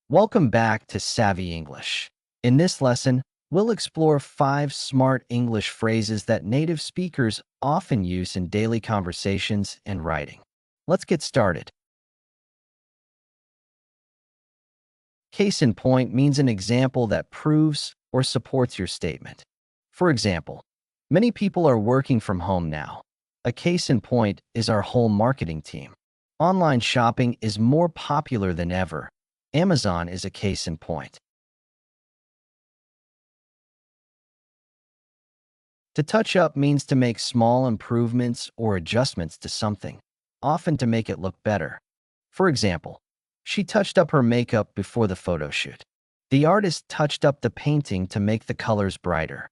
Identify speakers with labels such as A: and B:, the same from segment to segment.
A: Welcome back to Savvy English. In this lesson, we'll explore 5 smart English phrases that native speakers often use in daily conversations and writing. Let's get started. Case in point means an example that proves or supports your statement. For example, many people are working from home now. A case in point is our whole marketing team. Online shopping is more popular than ever. Amazon is a case in point. To touch up means to make small improvements or adjustments to something, often to make it look better. For example, she touched up her makeup before the photo shoot. The artist touched up the painting to make the colors brighter.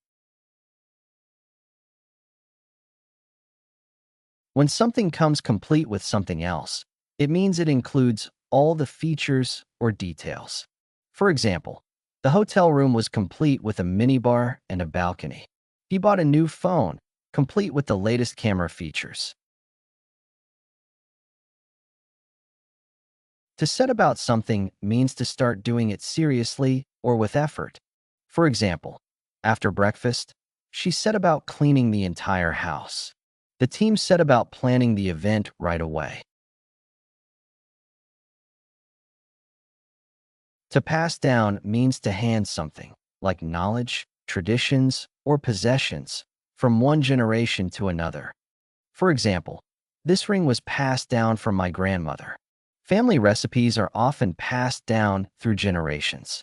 A: When something comes complete with something else, it means it includes all the features or details. For example, the hotel room was complete with a minibar and a balcony. He bought a new phone, complete with the latest camera features. To set about something means to start doing it seriously or with effort. For example, after breakfast, she set about cleaning the entire house. The team set about planning the event right away. To pass down means to hand something, like knowledge, traditions, or possessions, from one generation to another. For example, this ring was passed down from my grandmother. Family recipes are often passed down through generations.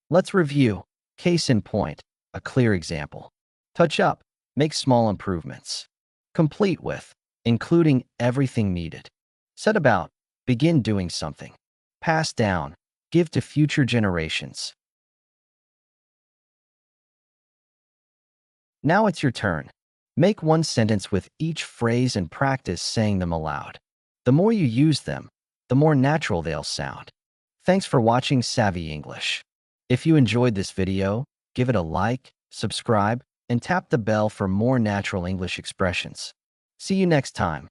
A: Let's review. Case in point, a clear example. Touch up, make small improvements. Complete with, including everything needed. Set about, begin doing something. Pass down, give to future generations. Now it's your turn. Make one sentence with each phrase and practice saying them aloud. The more you use them, the more natural they'll sound. Thanks for watching Savvy English. If you enjoyed this video, give it a like, subscribe, and tap the bell for more natural English expressions. See you next time.